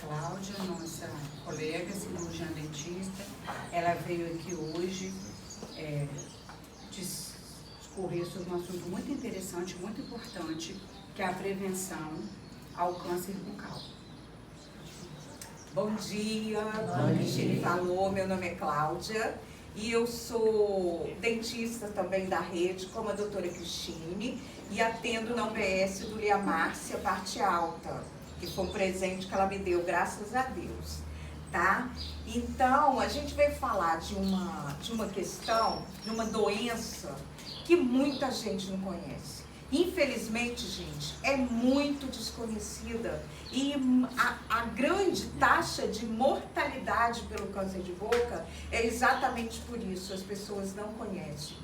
Cláudia, nossa colega, cirurgiã dentista. Ela veio aqui hoje discorrer sobre um assunto muito interessante, muito importante, que é a prevenção ao câncer bucal. Bom dia, como a Cristine falou, meu nome é Cláudia e eu sou dentista também da rede, como a doutora Cristine, e atendo na UBS do Lia Márcia, parte alta, que foi um presente que ela me deu, graças a Deus, tá? Então, a gente veio falar de uma questão, de uma doença que muita gente não conhece. Infelizmente, gente, é muito desconhecida e a grande taxa de mortalidade pelo câncer de boca é exatamente por isso, as pessoas não conhecem.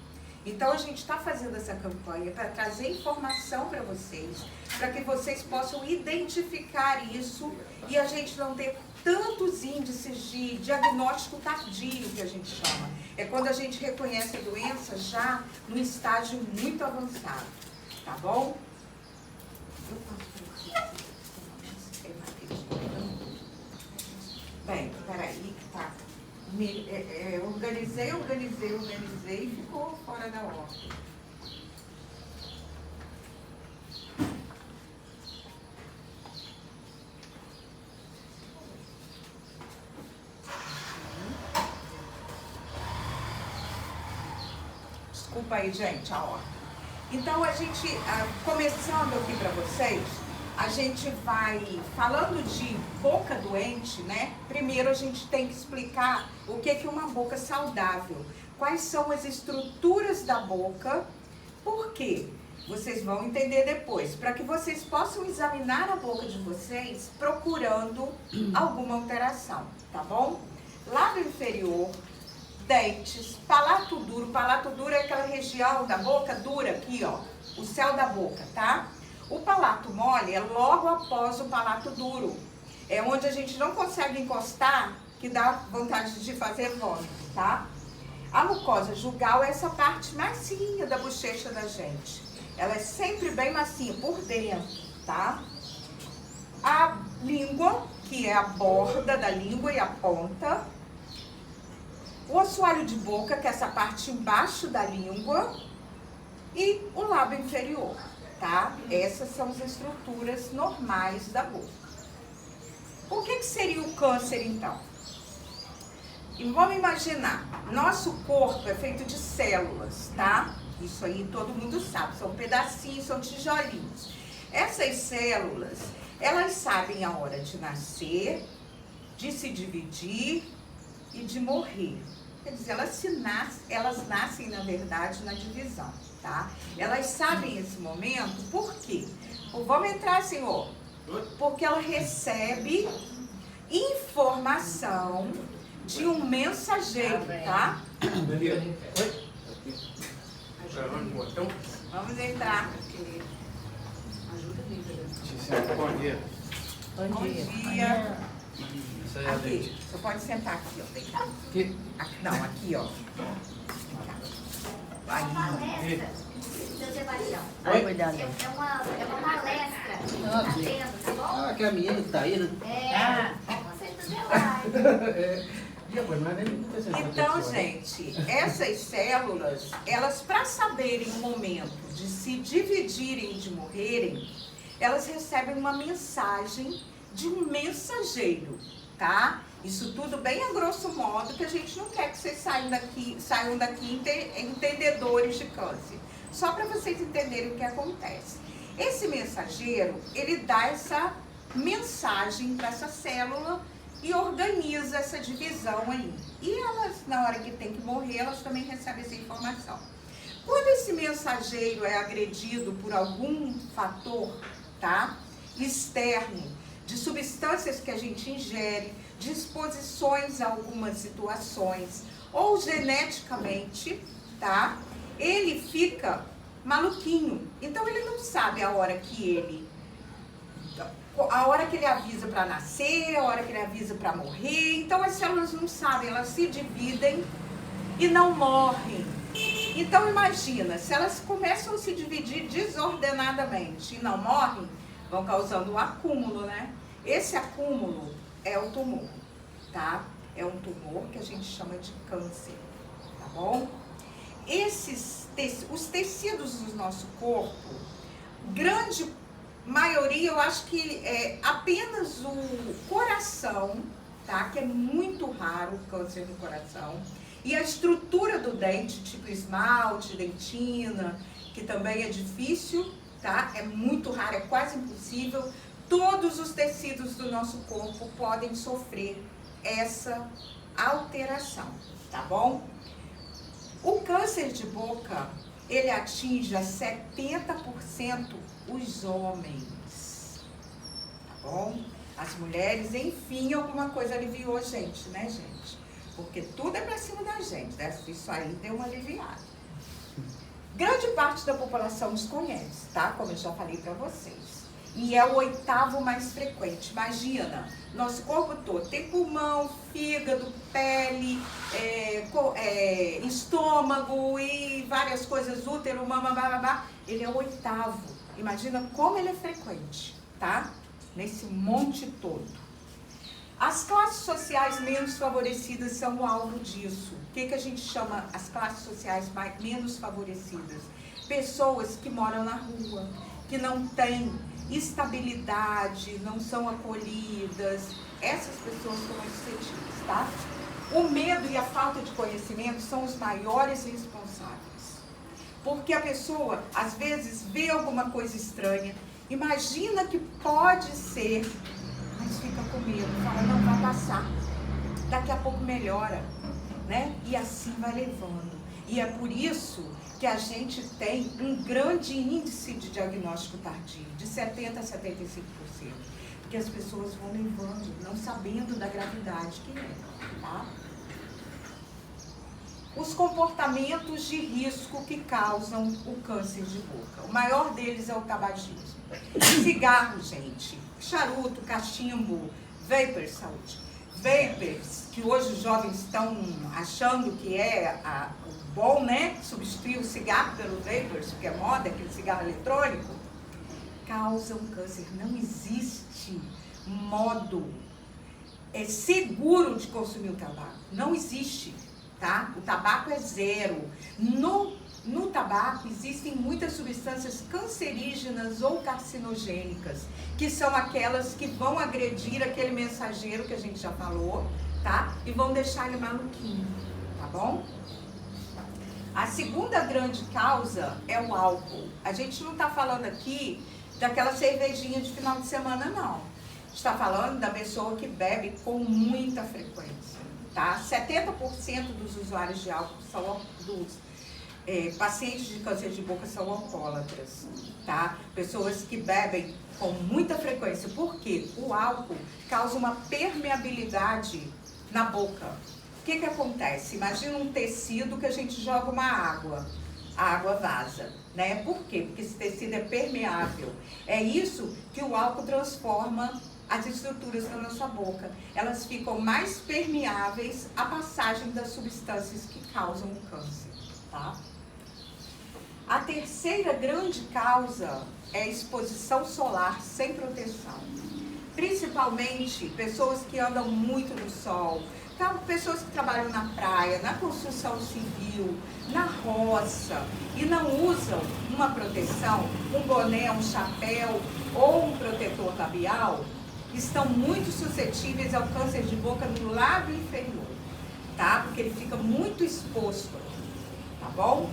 Então a gente está fazendo essa campanha para trazer informação para vocês, para que vocês possam identificar isso e a gente não ter tantos índices de diagnóstico tardio, que a gente chama. É quando a gente reconhece a doença já no estágio muito avançado. Tá bom? Bem, peraí que tá. Organizei e ficou fora da ordem. Desculpa aí, gente, a ordem. Então, a gente, começando aqui para vocês, a gente vai falando de boca doente, né? Primeiro a gente tem que explicar o que é uma boca saudável, quais são as estruturas da boca, por quê? Vocês vão entender depois, para que vocês possam examinar a boca de vocês procurando alguma alteração, tá bom? Lábio inferior, dentes, palato duro é aquela região da boca dura aqui, ó, o céu da boca, tá? O palato mole é logo após o palato duro, é onde a gente não consegue encostar, que dá vontade de fazer vômito, tá? A mucosa jugal é essa parte macinha da bochecha da gente, ela é sempre bem macia por dentro, tá? A língua, que é a borda da língua e a ponta. O assoalho de boca, que é essa parte embaixo da língua, e o lábio inferior, tá? Essas são as estruturas normais da boca. O que seria o câncer, então? E vamos imaginar, nosso corpo é feito de células, tá? Isso aí todo mundo sabe, são pedacinhos, são tijolinhos. Essas células, elas sabem a hora de nascer, de se dividir e de morrer. Quer dizer, elas nascem, na verdade, na divisão, tá? Elas sabem esse momento, por quê? Vamos entrar, senhor? Porque ela recebe informação de um mensageiro, tá? Vamos entrar. Bom dia. Bom dia. Aqui, você pode sentar aqui, ó, deitado. Aqui, não, aqui, ó. Uma palestra, seu Sebastião. Oi? É uma palestra que está tendo, tá bom? Ah, que a menina que tá aí, né? Você fazer live. Então, gente, essas células, elas para saberem o momento de se dividirem e de morrerem, elas recebem uma mensagem de um mensageiro, tá? Isso tudo bem a grosso modo, que a gente não quer que vocês saiam daqui entendedores de câncer. Só para vocês entenderem o que acontece. Esse mensageiro, ele dá essa mensagem para essa célula e organiza essa divisão aí. E elas, na hora que tem que morrer, elas também recebem essa informação. Quando esse mensageiro é agredido por algum fator, tá? Externo, de substâncias que a gente ingere, de exposições a algumas situações, ou geneticamente, tá? Ele fica maluquinho. Então ele não sabe a hora que ele avisa para nascer, a hora que ele avisa para morrer. Então as células não sabem, elas se dividem e não morrem. Então imagina, se elas começam a se dividir desordenadamente e não morrem, vão causando um acúmulo, né? Esse acúmulo é o tumor, tá? É um tumor que a gente chama de câncer, tá bom? Os tecidos do nosso corpo, grande maioria, eu acho que é apenas o coração, tá? Que é muito raro o câncer no coração. E a estrutura do dente, tipo esmalte, dentina, que também é difícil, tá? É muito raro, é quase impossível. Todos os tecidos do nosso corpo podem sofrer essa alteração, tá bom? O câncer de boca, ele atinge a 70% os homens, tá bom? As mulheres, enfim, alguma coisa aliviou a gente, né, gente? Porque tudo é pra cima da gente, né? Isso aí deu uma aliviada. Grande parte da população desconhece, tá? Como eu já falei pra vocês. E é o 8º mais frequente. Imagina, nosso corpo todo tem pulmão, fígado, pele, estômago e várias coisas, útero, mama, babá. Ele é o 8º. Imagina como ele é frequente, tá? Nesse monte todo. As classes sociais menos favorecidas são o alvo disso. O que a gente chama as classes sociais menos favorecidas? Pessoas que moram na rua, que não têm estabilidade, não são acolhidas. Essas pessoas são mais suscetíveis, tá? O medo e a falta de conhecimento são os maiores responsáveis. Porque a pessoa, às vezes, vê alguma coisa estranha, imagina que pode ser, mas fica com medo, fala, não, vai passar, daqui a pouco melhora, né? E assim vai levando. E é por isso que a gente tem um grande índice de diagnóstico tardio, de 70% a 75%. Porque as pessoas vão levando, não sabendo da gravidade que é, tá? Os comportamentos de risco que causam o câncer de boca. O maior deles é o tabagismo. Cigarro, gente, charuto, cachimbo, vapers, saúde. Vapers, que hoje os jovens estão achando que é o bom, né? Substituir o cigarro pelo vapers, porque é moda, aquele cigarro eletrônico, causam câncer. Não existe modo seguro de consumir o tabaco. Não existe, tá? O tabaco é zero. No tabaco existem muitas substâncias cancerígenas ou carcinogênicas, que são aquelas que vão agredir aquele mensageiro que a gente já falou, tá? E vão deixar ele maluquinho, tá bom? A segunda grande causa é o álcool. A gente não tá falando aqui daquela cervejinha de final de semana, não. Está falando da pessoa que bebe com muita frequência, tá? 70% dos usuários de álcool são pacientes de câncer de boca são alcoólatras, tá? Pessoas que bebem com muita frequência. Por quê? O álcool causa uma permeabilidade na boca. O que acontece? Imagina um tecido que a gente joga uma água. A água vaza, né? Por quê? Porque esse tecido é permeável. É isso que o álcool transforma as estruturas da nossa boca. Elas ficam mais permeáveis à passagem das substâncias que causam o câncer, tá? A terceira grande causa é a exposição solar sem proteção. Principalmente pessoas que andam muito no sol, tá? Pessoas que trabalham na praia, na construção civil, na roça e não usam uma proteção, um boné, um chapéu ou um protetor labial, estão muito suscetíveis ao câncer de boca no lábio inferior, tá? Porque ele fica muito exposto, tá bom?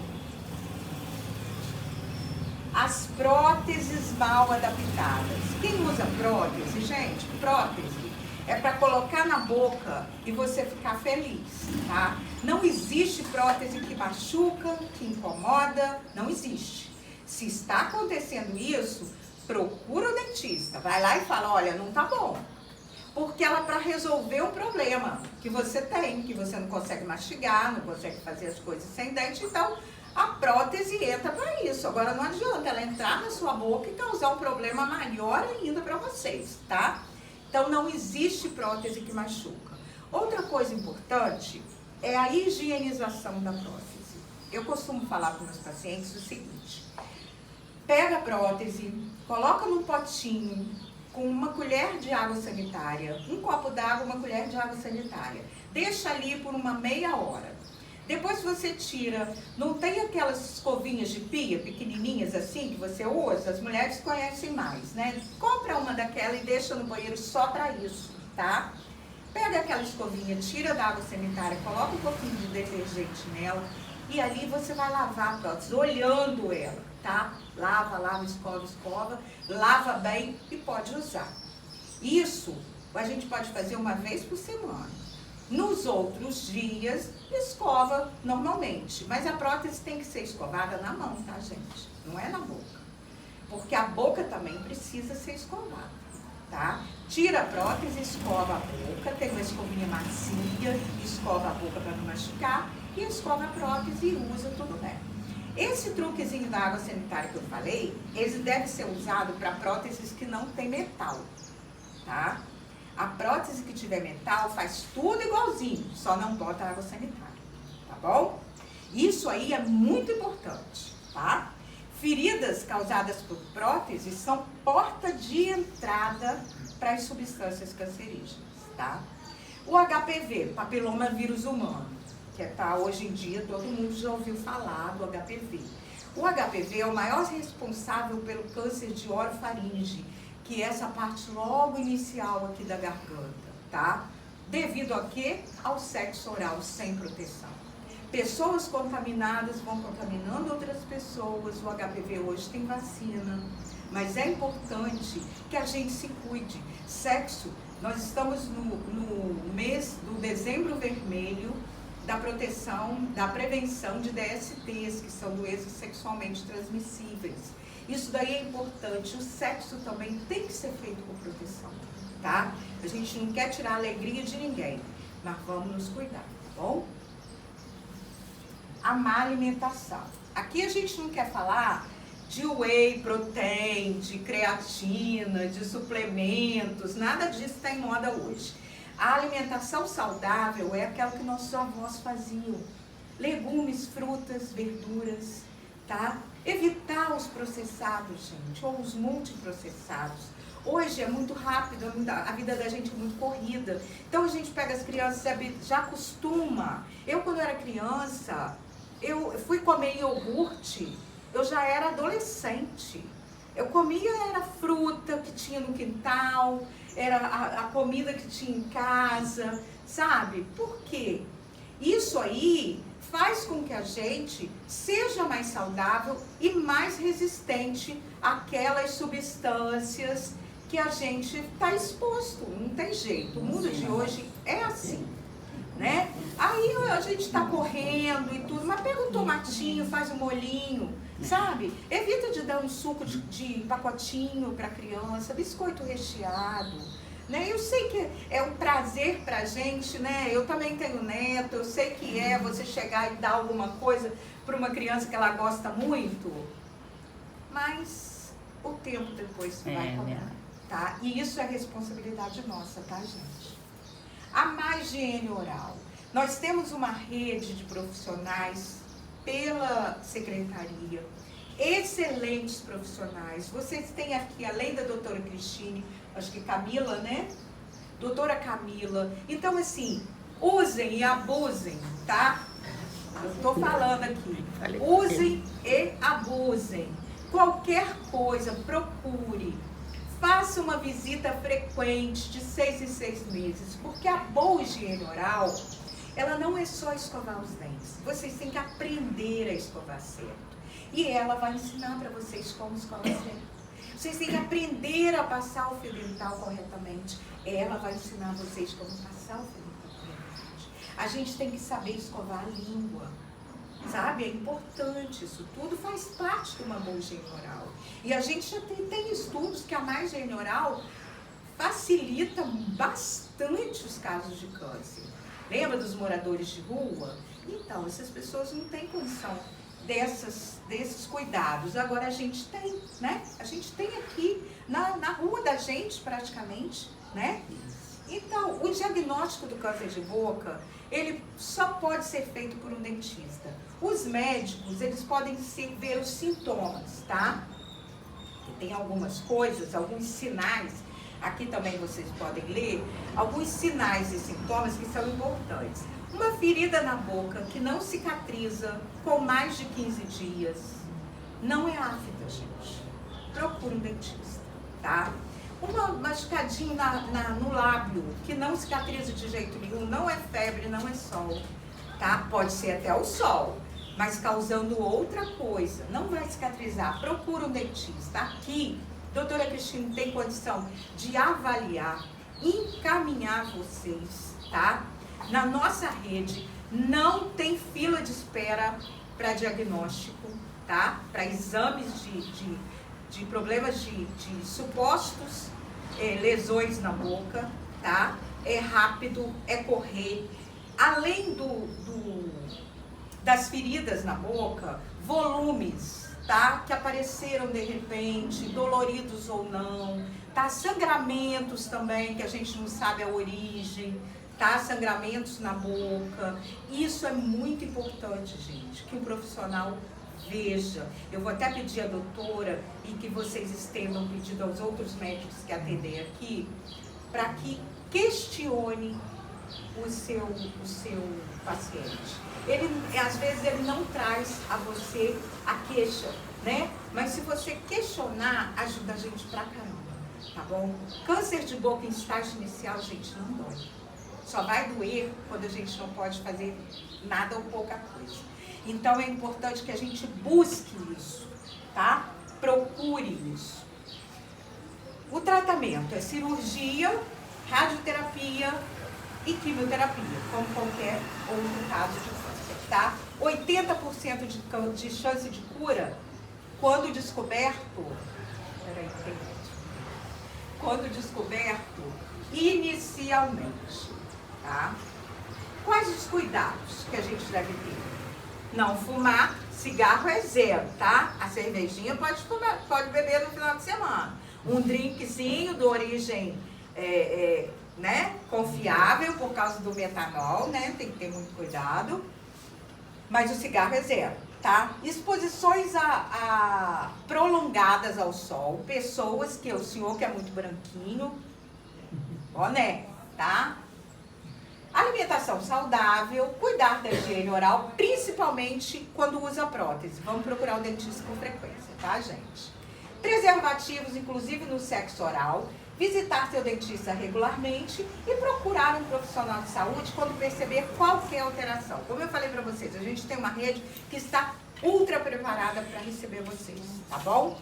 As próteses mal adaptadas. Quem usa prótese, gente? Prótese é para colocar na boca e você ficar feliz, tá? Não existe prótese que machuca, que incomoda, não existe. Se está acontecendo isso, procura o dentista, vai lá e fala, olha, não tá bom. Porque ela é para resolver um problema que você tem, que você não consegue mastigar, não consegue fazer as coisas sem dente, então a prótese entra para isso. Agora não adianta ela entrar na sua boca e causar um problema maior ainda para vocês, tá? Então não existe prótese que machuca. Outra coisa importante é a higienização da prótese. Eu costumo falar para meus pacientes o seguinte: pega a prótese, coloca num potinho com uma colher de água sanitária, um copo d'água, uma colher de água sanitária. Deixa ali por uma meia hora. Depois você tira, não tem aquelas escovinhas de pia pequenininhas assim que você usa? As mulheres conhecem mais, né? Compra uma daquela e deixa no banheiro só para isso, tá? Pega aquela escovinha, tira da água sanitária, coloca um pouquinho de detergente nela e ali você vai lavar a prótese, olhando ela, tá? Lava, escova, lava bem e pode usar. Isso a gente pode fazer uma vez por semana. Nos outros dias, escova normalmente. Mas a prótese tem que ser escovada na mão, tá, gente? Não é na boca. Porque a boca também precisa ser escovada, tá? Tira a prótese, escova a boca, tem uma escovinha macia, escova a boca para não machucar, e escova a prótese e usa tudo bem. Esse truquezinho da água sanitária que eu falei, ele deve ser usado para próteses que não tem metal, tá? A prótese que tiver metal faz tudo igualzinho, só não bota água sanitária, tá bom? Isso aí é muito importante, tá? Feridas causadas por próteses são porta de entrada para as substâncias cancerígenas, tá? O HPV, papiloma vírus humano, que tá hoje em dia, todo mundo já ouviu falar do HPV. O HPV é o maior responsável pelo câncer de orofaringe, que é essa parte logo inicial aqui da garganta, tá? Devido a quê? Ao sexo oral sem proteção. Pessoas contaminadas vão contaminando outras pessoas. O HPV hoje tem vacina, mas é importante que a gente se cuide. Sexo, nós estamos no mês do dezembro vermelho, da proteção, da prevenção de DSTs, que são doenças sexualmente transmissíveis. Isso daí é importante. O sexo também tem que ser feito com proteção, tá? A gente não quer tirar a alegria de ninguém, mas vamos nos cuidar, tá bom? A má alimentação. Aqui a gente não quer falar de whey protein, de creatina, de suplementos, nada disso está em moda hoje. A alimentação saudável é aquela que nossos avós faziam. Legumes, frutas, verduras, tá? Evitar os processados, gente, ou os multiprocessados. Hoje é muito rápido, a vida da gente é muito corrida. Então a gente pega as crianças, já acostuma. Eu, quando era criança, eu fui comer iogurte, eu já era adolescente. Eu comia, era fruta que tinha no quintal, era a comida que tinha em casa, sabe? Por quê? Isso aí faz com que a gente seja mais saudável e mais resistente àquelas substâncias que a gente está exposto. Não tem jeito. O mundo de hoje é assim, né? Aí a gente está correndo e tudo, mas pega um tomatinho, faz um molhinho, sabe? Evita de dar um suco de pacotinho para a criança, biscoito recheado, né? Eu sei que é um prazer pra gente, né? Eu também tenho neto, eu sei que é você chegar e dar alguma coisa para uma criança que ela gosta muito, mas o tempo depois vai cobrar, tá? E isso é responsabilidade nossa, tá, gente? A má higiene oral. Nós temos uma rede de profissionais pela secretaria, excelentes profissionais. Vocês têm aqui, além da doutora Cristine, acho que Camila, né? Doutora Camila. Então, assim, usem e abusem, tá? Eu tô falando aqui. Usem e abusem. Qualquer coisa, procure. Faça uma visita frequente de 6 em 6 meses, porque a boa higiene oral, ela não é só escovar os dentes. Vocês têm que aprender a escovar certo. E ela vai ensinar para vocês como escovar certo. Vocês têm que aprender a passar o fio dental corretamente. Ela vai ensinar vocês como passar o fio dental corretamente. A gente tem que saber escovar a língua. Sabe? É importante isso tudo, faz parte de uma boa higiene oral. E a gente já tem estudos que a má higiene oral facilita bastante os casos de câncer. Lembra dos moradores de rua? Então, essas pessoas não têm condição desses cuidados. Agora a gente tem, né? A gente tem aqui na rua da gente praticamente, né? Então, o diagnóstico do câncer de boca, ele só pode ser feito por um dentista. Os médicos, eles podem ver os sintomas, tá? Tem algumas coisas, alguns sinais, aqui também vocês podem ler, alguns sinais e sintomas que são importantes. Uma ferida na boca que não cicatriza com mais de 15 dias, não é afta, gente. Procure um dentista, tá? Uma machucadinha no lábio que não cicatriza de jeito nenhum, não é febre, não é sol, tá? Pode ser até o sol, mas causando outra coisa, não vai cicatrizar. Procura um dentista. Aqui, doutora Cristina tem condição de avaliar, encaminhar vocês, tá? Na nossa rede não tem fila de espera para diagnóstico, tá? Para exames de problemas de supostos lesões na boca, tá? É rápido, é correr. Além das feridas na boca, volumes, tá? Que apareceram de repente, doloridos ou não, tá? Sangramentos também, que a gente não sabe a origem, tá? Sangramentos na boca. Isso é muito importante, gente, que o profissional veja. Eu vou até pedir à doutora e que vocês estendam o pedido aos outros médicos que atendem aqui, para que questione o seu paciente. Às vezes ele não traz a você a queixa, né? Mas se você questionar, ajuda a gente pra caramba, tá bom? Câncer de boca em estágio inicial, gente, não dói. Só vai doer quando a gente não pode fazer nada ou pouca coisa. Então é importante que a gente busque isso, tá? Procure isso. O tratamento é cirurgia, radioterapia e quimioterapia, como qualquer outro caso de câncer, tá? 80% de chance de cura quando descoberto, inicialmente, tá? Quais os cuidados que a gente deve ter? Não fumar, cigarro é zero, tá? A cervejinha pode beber no final de semana. Um drinkzinho de origem né, confiável por causa do metanol, né? Tem que ter muito cuidado. Mas o cigarro é zero, tá? Exposições prolongadas ao sol. Pessoas que o senhor que é muito branquinho, ó, né? Tá? Alimentação saudável, cuidar da higiene oral, principalmente quando usa prótese. Vamos procurar o dentista com frequência, tá, gente? Preservativos, inclusive no sexo oral. Visitar seu dentista regularmente e procurar um profissional de saúde quando perceber qualquer alteração. Como eu falei para vocês, a gente tem uma rede que está ultra preparada para receber vocês, tá bom?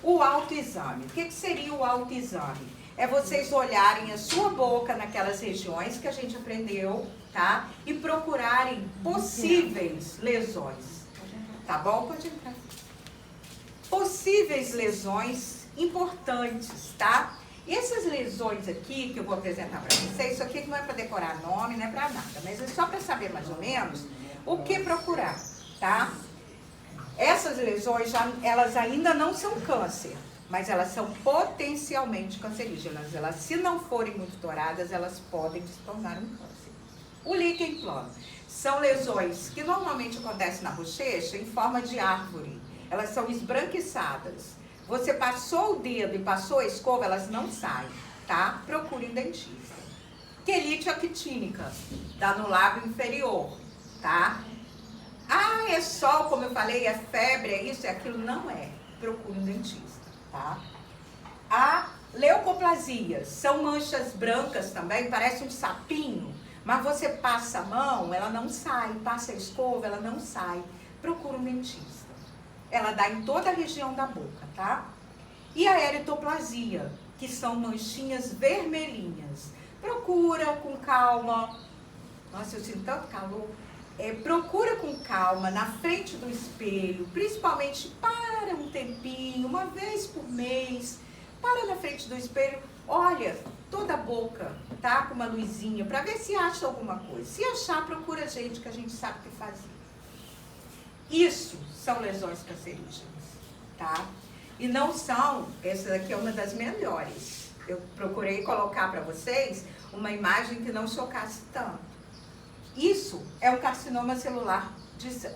O autoexame. O que seria o autoexame? É vocês olharem a sua boca naquelas regiões que a gente aprendeu, tá? E procurarem possíveis lesões, tá bom? Pode entrar. Possíveis lesões importantes, tá? E essas lesões aqui, que eu vou apresentar para vocês, isso aqui não é para decorar nome, não é para nada, mas é só para saber mais ou menos o que procurar, tá? Essas lesões, elas ainda não são câncer, mas elas são potencialmente cancerígenas. Elas, se não forem muito douradas, elas podem se tornar um câncer. O líquen plano são lesões que normalmente acontecem na bochecha em forma de árvore. Elas são esbranquiçadas. Você passou o dedo e passou a escova, elas não saem, tá? Procure um dentista. Quelite actínica, dá no lábio inferior, tá? Ah, é sol, como eu falei, é febre, é isso, é aquilo. Não é. Procure um dentista, tá? A leucoplasia, são manchas brancas também, parece um sapinho, mas você passa a mão, ela não sai, passa a escova, ela não sai. Procure um dentista. Ela dá em toda a região da boca, tá? E a eritoplasia, que são manchinhas vermelhinhas. Procura com calma. Nossa, eu sinto tanto calor. Procura com calma, na frente do espelho, principalmente para um tempinho, uma vez por mês. Para na frente do espelho, olha toda a boca, tá? Com uma luzinha, para ver se acha alguma coisa. Se achar, procura a gente, que a gente sabe o que fazer. Isso são lesões cancerígenas, tá? E não são, essa daqui é uma das melhores. Eu procurei colocar para vocês uma imagem que não chocasse tanto. Isso é um carcinoma celular,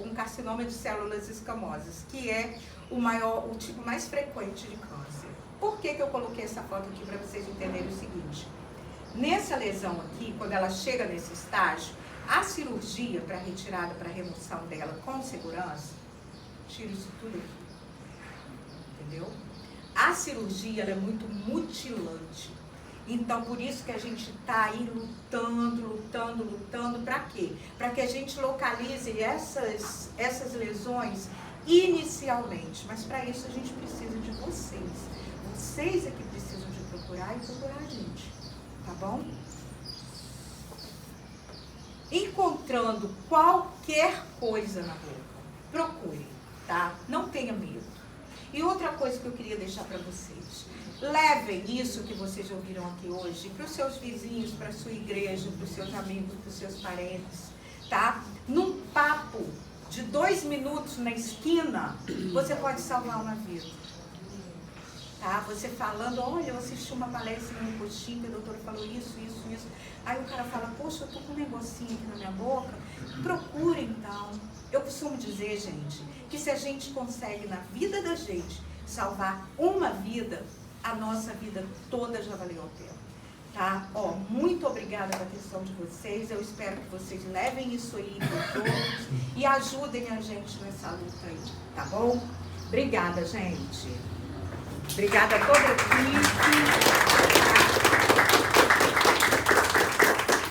um carcinoma de células escamosas, que é o tipo mais frequente de câncer. Por que eu coloquei essa foto aqui para vocês entenderem o seguinte? Nessa lesão aqui, quando ela chega nesse estágio, a cirurgia para retirada, para remoção dela com segurança, tira isso tudo aqui. Entendeu? A cirurgia ela é muito mutilante. Então, por isso que a gente está aí lutando, para quê? Para que a gente localize essas lesões inicialmente. Mas para isso a gente precisa de vocês. Vocês é que precisam de procurar a gente. Tá bom? Encontrando qualquer coisa na boca, procure, tá? Não tenha medo. E outra coisa que eu queria deixar para vocês. Levem isso que vocês ouviram aqui hoje para os seus vizinhos, para a sua igreja, para os seus amigos, para os seus parentes, tá? Num papo de 2 minutos na esquina, você pode salvar uma vida. Tá? Você falando, olha, eu assisti uma palestra no postinho, que a doutora falou isso. Aí o cara fala, poxa, eu tô com um negocinho aqui na minha boca. Procura então. Eu costumo dizer, gente, que se a gente consegue na vida da gente salvar uma vida, a nossa vida toda já valeu a pena, tá? Ó, muito obrigada pela atenção de vocês, eu espero que vocês levem isso aí para todos e ajudem a gente nessa luta aí, tá bom? Obrigada, gente. Obrigada a toda a equipe.